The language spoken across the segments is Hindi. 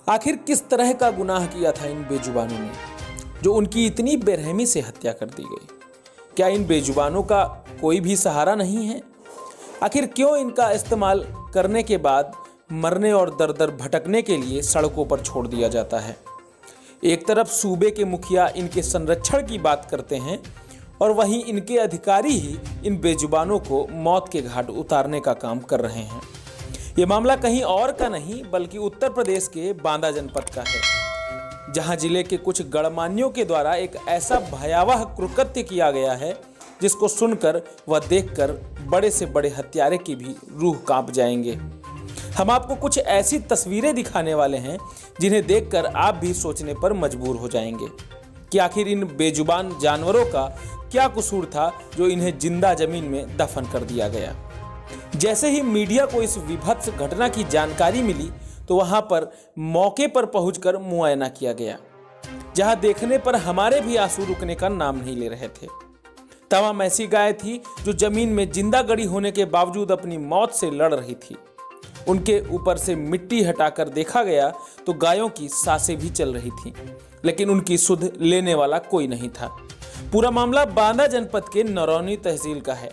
आखिर किस तरह का गुनाह किया था इन बेजुबानों ने जो उनकी इतनी बेरहमी से हत्या कर दी गई? क्या इन बेजुबानों का कोई भी सहारा नहीं है? आखिर क्यों इनका इस्तेमाल करने के बाद मरने और दर दर भटकने के लिए सड़कों पर छोड़ दिया जाता है? एक तरफ सूबे के मुखिया इनके संरक्षण की बात करते हैं और वहीं इनके अधिकारी ही इन बेजुबानों को मौत के घाट उतारने का काम कर रहे हैं। ये मामला कहीं और का नहीं बल्कि उत्तर प्रदेश के बांदा जनपद का है, जहां जिले के कुछ गणमान्यों के द्वारा एक ऐसा भयावह कुकृत्य किया गया है जिसको सुनकर व देखकर बड़े से बड़े हत्यारे की भी रूह कांप जाएंगे। हम आपको कुछ ऐसी तस्वीरें दिखाने वाले हैं जिन्हें देखकर आप भी सोचने पर मजबूर हो जाएंगे कि आखिर इन बेजुबान जानवरों का क्या कसूर था जो इन्हें जिंदा जमीन में दफन कर दिया गया। जैसे ही मीडिया को इस विभत्स घटना की जानकारी मिली तो वहां पर मौके पर पहुंचकर मुआयना किया गया, जहां देखने पर हमारे भी आंसू रुकने का नाम नहीं ले रहे थे। तमाम ऐसी गाय थी जो जमीन में जिंदा गड़ी होने के बावजूद अपनी मौत से लड़ रही थी। उनके ऊपर से मिट्टी हटाकर देखा गया तो गायों की सांसें भी चल रही थीं, लेकिन उनकी सुध लेने वाला कोई नहीं था। पूरा मामला बांदा जनपद के नरौनी तहसील का है,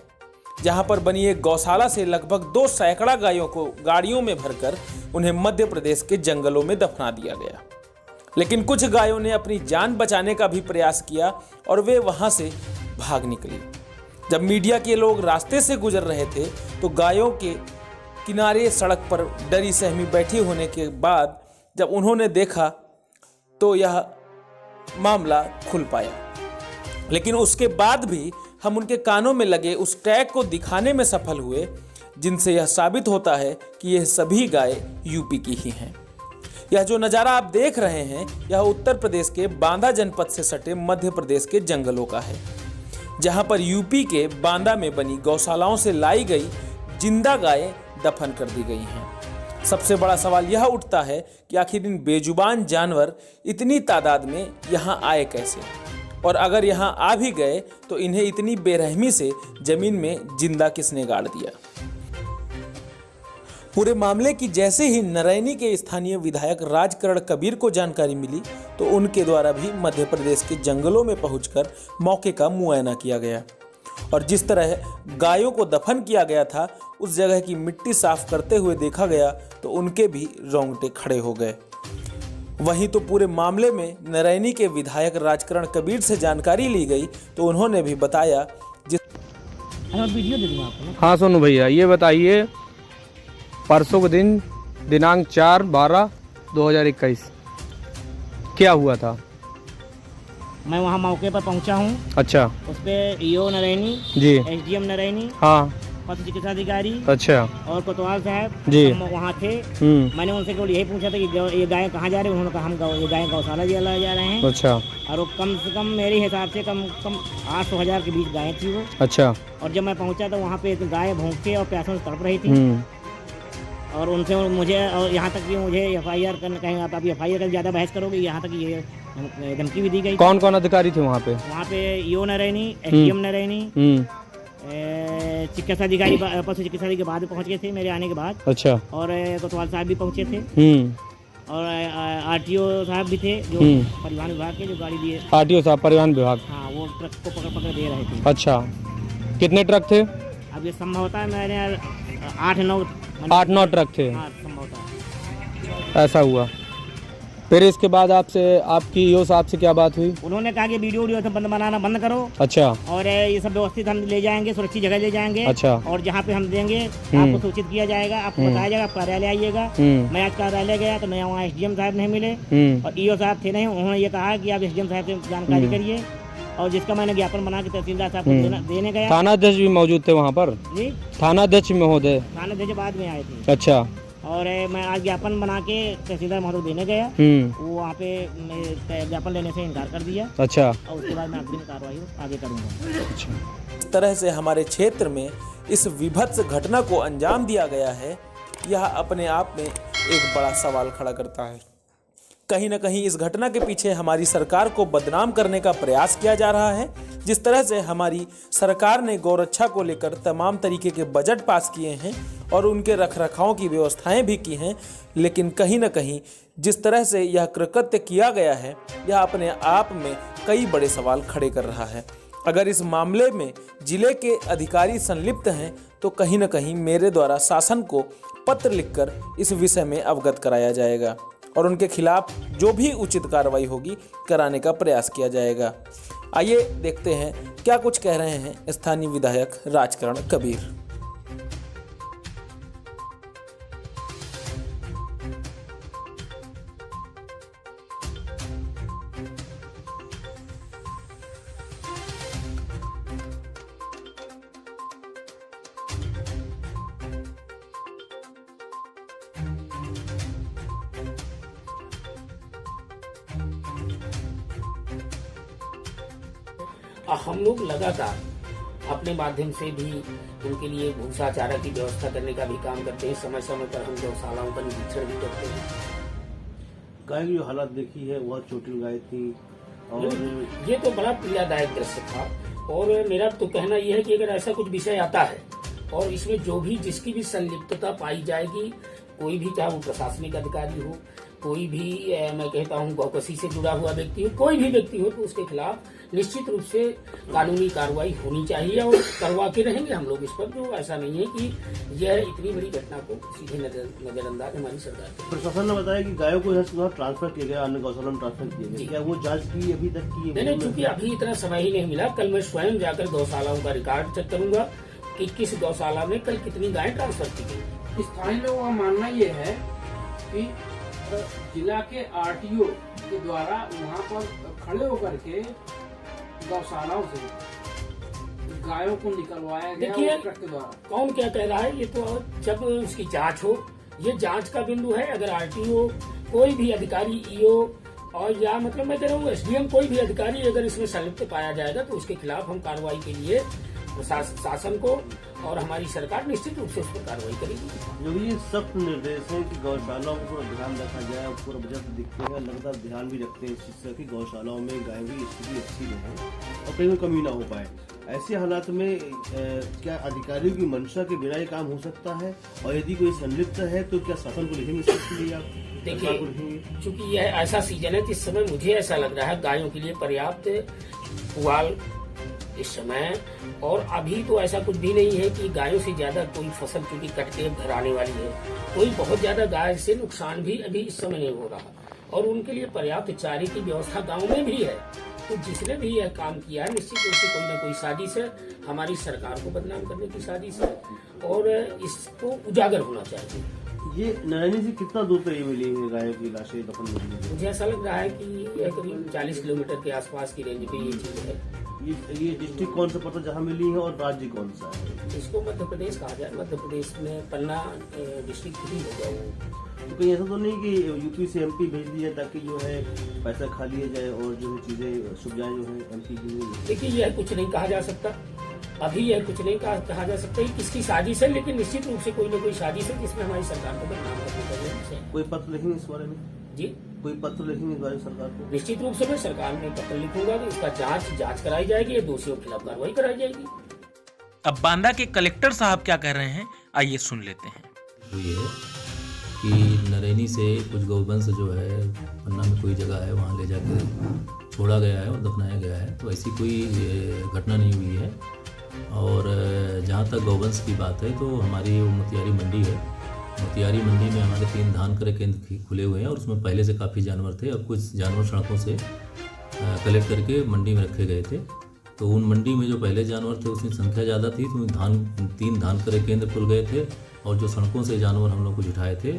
जहां पर बनी एक गौशाला से लगभग 2 सैकड़ा गायों को गाड़ियों में भरकर उन्हें मध्य प्रदेश के जंगलों में दफना दिया गया। लेकिन कुछ गायों ने अपनी जान बचाने का भी प्रयास किया और वे वहां से भाग निकली। जब मीडिया के लोग रास्ते से गुजर रहे थे तो गायों के किनारे सड़क पर डरी सहमी बैठी होने के बाद जब उन्होंने देखा तो यह मामला खुल पाया। लेकिन उसके बाद भी हम उनके कानों में लगे उस टैग को दिखाने में सफल हुए जिनसे यह साबित होता है कि यह सभी गाय यूपी की ही हैं। यह जो नज़ारा आप देख रहे हैं यह उत्तर प्रदेश के बांदा जनपद से सटे मध्य प्रदेश के जंगलों का है, जहां पर यूपी के बांदा में बनी गौशालाओं से लाई गई जिंदा गायें दफन कर दी गई हैं। सबसे बड़ा सवाल यह उठता है कि आखिर इन बेजुबान जानवर इतनी तादाद में यहाँ आए कैसे, और अगर यहाँ आ भी गए तो इन्हें इतनी बेरहमी से जमीन में जिंदा किसने गाड़ दिया। पूरे मामले की जैसे ही नरैनी के स्थानीय विधायक राजकरण कबीर को जानकारी मिली तो उनके द्वारा भी मध्य प्रदेश के जंगलों में पहुंचकर मौके का मुआयना किया गया और जिस तरह गायों को दफन किया गया था उस जगह की मिट्टी साफ करते हुए देखा गया तो उनके भी रोंगटे खड़े हो गए। वहीं तो पूरे मामले में नरैनी के विधायक राजकरण कबीर से जानकारी ली गई तो उन्होंने भी बताया वीडियो दे दूंगा आपको। हाँ सोनू भैया, ये बताइए परसों के दिन दिनांक 4/12/2021 क्या हुआ था? मैं वहाँ मौके पर पहुँचा हूँ। अच्छा। उस पर ईओ नरैनी जी, एसडीएम नरैनी, हाँ, पशु चिकित्सा अधिकारी, अच्छा, और कोतवाल साहब जी वहाँ थे। मैंने उनसे केवल यही पूछा था कि ये गायें कहाँ जा रही है। उन्होंने कहा हम ये गायें गौशाला जा रहे हैं। अच्छा। और वो कम से कम मेरे हिसाब से कम 800-1000 के बीच गायें थी वो। अच्छा। और जब मैं पहुँचा तो वहाँ पे गाय भूखे और प्यासों से तड़प रही थी और उनसे मुझे और यहाँ तक कि मुझे FIR करने कहेंगे आप अभी FIR कर ज़्यादा बहस करोगे, यहाँ तक ये धमकी भी दी गई। कौन कौन अधिकारी थे वहाँ पे? वहाँ पे ईओ नरैनी, एसडीएम नरैनी, चिकित्सा अधिकारी पशु चिकित्सा अधिकारी के बाद पहुँच गए थे मेरे आने के बाद। अच्छा। और कोतवाल साहब भी पहुँचे थे और RTO साहब भी थे जो परिवहन विभाग के जो गाड़ी दिए। RTO साहब परिवहन विभाग, हाँ, वो ट्रक को पकड़ दे रहे थे। अच्छा, कितने ट्रक थे? अब ये संभवतः है मैंने 8-9 ट्रक थे। हाँ, संभवतः ऐसा हुआ। फिर इसके बाद आपसे आपकी ईओ साहब से क्या बात हुई? उन्होंने कहा कि वीडियो सब बनाना बंद करो। अच्छा। और ये सब व्यवस्थित हम ले जाएंगे, सुरक्षित जगह ले जाएंगे। अच्छा। और जहाँ पे हम देंगे आपको सूचित किया जाएगा, आपको बताया जाएगा, आप कार्यालय आइएगा। मैं आज कार्यालय गया तो मैं वहाँ SDM साहब नहीं मिले और ईओ साहब थे नहीं। उन्होंने ये कहा कि आप SDM साहब से जानकारी करिए और जिसका मैंने ज्ञापन बना के तहसीलदार साहब को देने गया। थाना अध्यक्ष भी मौजूद थे वहाँ पर? जी, थाना अध्यक्ष महोदय। थाना अध्यक्ष बाद में आए थे। अच्छा। और मैं आज ज्ञापन बना के तहसीलदार महोदय देने गया, वो वहाँ पे ज्ञापन लेने से इनकार कर दिया। अच्छा। और उसके बाद मैं अग्रिम कार्रवाई आगे करूँगा। अच्छा। इस तरह से हमारे क्षेत्र में इस विभत्स घटना को अंजाम दिया गया है, यह अपने आप में एक बड़ा सवाल खड़ा करता है। कहीं न कहीं इस घटना के पीछे हमारी सरकार को बदनाम करने का प्रयास किया जा रहा है। जिस तरह से हमारी सरकार ने गौरक्षा को लेकर तमाम तरीके के बजट पास किए हैं और उनके रखरखाव की व्यवस्थाएं भी की हैं, लेकिन कहीं न कहीं जिस तरह से यह कृत्य किया गया है, यह अपने आप में कई बड़े सवाल खड़े कर रहा है। अगर इस मामले में जिले के अधिकारी संलिप्त हैं तो कहीं न कहीं मेरे द्वारा शासन को पत्र लिखकर इस विषय में अवगत कराया जाएगा और उनके खिलाफ जो भी उचित कार्रवाई होगी कराने का प्रयास किया जाएगा। आइए देखते हैं क्या कुछ कह रहे हैं स्थानीय विधायक राजकरण कबीर। हम लोग लगातार अपने माध्यम से भी उनके लिए भूसा चारा की व्यवस्था करने का भी काम करते हैं। समय समय पर हम गौशालाओं का निरीक्षण भी करते हैं। गाय की जो हालत देखी है वह चोटिल गाय थी और ये तो बड़ा पीड़ादायक दृश्य था। और मेरा तो कहना यह है कि अगर ऐसा कुछ विषय आता है और इसमें जो भी जिसकी भी संलिप्तता पाई जाएगी, कोई भी, चाहे वो प्रशासनिक अधिकारी हो, कोई भी मैं कहता हूँ गौकसी से जुड़ा हुआ व्यक्ति हो, कोई भी व्यक्ति हो, तो उसके खिलाफ निश्चित रूप से कानूनी कार्रवाई होनी चाहिए और करवा के रहेंगे हम लोग इस पर। तो ऐसा नहीं है कि यह इतनी बड़ी घटना को सीधे नजरअंदाज हमारी सरकार की। प्रशासन ने बताया कि गायों को यहाँ ट्रांसफर किया गया, अन्य गौशाला में ट्रांसफर किया गया। क्या वो जांच की अभी तक की? नहीं, चूंकि अभी इतना समय ही नहीं मिला। कल मैं स्वयं जाकर गौशालाओं का रिकॉर्ड चेक करूंगा कि किस गौशाला में कल कितनी गायें ट्रांसफर की गई। स्थानीय लोगों का मानना ये है कि जिला के आरटीओ के द्वारा वहाँ पर खड़े होकर के गौशालाओं से गायों को निकलवाया गया। देखिए, ट्रक के द्वारा कौन क्या कह रहा है, ये तो जब उसकी जांच हो, ये जांच का बिंदु है। अगर आरटीओ, कोई भी अधिकारी, ईओ और या मतलब मैं कह रहा हूँ एसडीएम, कोई भी अधिकारी अगर इसमें संलिप्त पाया जाएगा तो उसके खिलाफ हम कार्रवाई के लिए शासन को और हमारी सरकार निश्चित रूप से उस पर कार्रवाई करेगी। जो ये सख्त निर्देश है कि गौशालाओं को पूरा ध्यान रखा जाए और पूरा बजट दिखते हैं, लगातार ध्यान भी रखते हैं इस चीज की गौशालाओं में गाय भी स्थिति अच्छी रहे और कहीं में कमी ना हो पाए। ऐसे हालात में क्या अधिकारियों की मंशा के बिना ये काम हो सकता है? और यदि कोई संलिप्त है तो क्या शासन को लिखेंगे इसके लिए? आप देखिए, चूंकि यह ऐसा सीजन है जिस समय मुझे ऐसा लग रहा है गायों के लिए पर्याप्त पुआल इस समय, और अभी तो ऐसा कुछ भी नहीं है कि गायों से ज्यादा कोई फसल चूंकि कट के घर आने वाली है, कोई बहुत ज्यादा गाय से नुकसान भी अभी इस समय नहीं हो रहा और उनके लिए पर्याप्त चारे की व्यवस्था गांव में भी है। तो जिसने भी यह काम किया है निश्चित रूप से कोई न कोई साजिश है, हमारी सरकार को बदनाम करने की साजिश है और इसको उजागर होना चाहिए। ये नरैनी से कितना दूर पर ये मिली है गायों की लाशें दफन मिली है? मुझे ऐसा लग रहा है कि यह करीब 40 किलोमीटर के आसपास की रेंज पे ये चीज है। ये डिस्ट्रिक्ट कौन सा पता जहाँ मिली है और राज्य कौन सा है? इसको मध्य प्रदेश कहा जाए। मध्य प्रदेश में पन्ना डिस्ट्रिक्ट ही होगा वो। तो कहीं ऐसा तो नहीं कि यूपी से एमपी भेज दिया ताकि जो है पैसा खा लिया जाए और जो है चीजें सुविधाएं जो है एमपी की? देखिए, यह कुछ नहीं कहा जा सकता, अभी यह कुछ नहीं कहा जा सकता कि किसकी साजिश है, लेकिन निश्चित रूप से कोई न कोई साजिश है जिसमें हमारी सरकार को बदनाम करने का प्रयास है। कोई पत्र लिखेंगे इस बारे में? जी, कोई पत्र लिखेंगे इस बारे में सरकार को? निश्चित रूप से मैं सरकार में पत्र लिखूंगा कि इसका जांच कराई जाएगी, दोषियों के खिलाफ कार्रवाई कराई जाएगी। अब बांदा के कलेक्टर साहब क्या कह रहे हैं, आइए सुन लेते हैं। हुई है कि नरैनी से कुछ गौवंश जो है पन्ना में कोई जगह है वहाँ ले जाकर छोड़ा गया है और दफनाया गया है। तो ऐसी कोई घटना नहीं हुई है। और जहाँ तक गौवंश की बात है तो हमारी वो मोतिहारी मंडी है। मोतिहारी मंडी में हमारे 3 धान क्रय केंद्र खुले हुए हैं और उसमें पहले से काफ़ी जानवर थे। अब कुछ जानवर सड़कों से कलेक्ट करके मंडी में रखे गए थे। तो उन मंडी में जो पहले जानवर थे उसकी संख्या ज़्यादा थी, तो 3 धान क्रय केंद्र खुल गए थे और जो सड़कों से जानवर हम लोग को जुटाए थे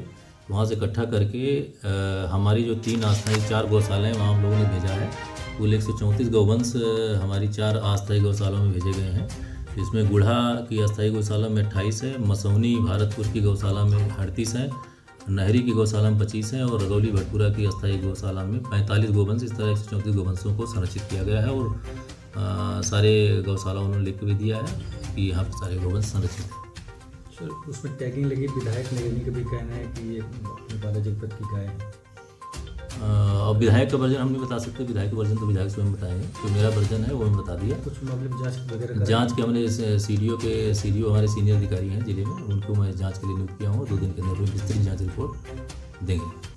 वहाँ से इकट्ठा करके हमारी जो 3 अस्थायी 4 गौशालाएँ वहाँ हम लोगों ने भेजा है। कुल 134 गौवंश हमारी 4 अस्थायी गौशालाओं में भेजे गए हैं। इसमें गुढ़ा की अस्थायी गौशाला में 28 है, मसौनी भारतपुर की गौशाला में 38 है, नहरी की गौशाला में 25 है और रगौली भटपुरा की अस्थायी गौशाला में 45 गौवंश। इस तरह 134 गौवंशों को संरक्षित किया गया है और सारे गौशाला उन्होंने लिख भी दिया है कि यहाँ पर सारे गौवंश संरक्षित हैं। सर, उसमें टैगिंग लगी, विधायक नरैनी का भी कहना है कि ये बाला जगपत की गाय है। और विधायक का वर्जन हम नहीं बता सकते, विधायक का वर्जन तो विधायक स्वयं बताएंगे। जो मेरा वर्जन है वो मैं बता दिया। कुछ मामले में जांच वगैरह जांच के हमने सीडीओ हमारे सीनियर अधिकारी हैं जिले में, उनको मैं जांच के लिए नियुक्त किया हूँ। 2 दिन के अंदर विस्तृत जांच रिपोर्ट देंगे।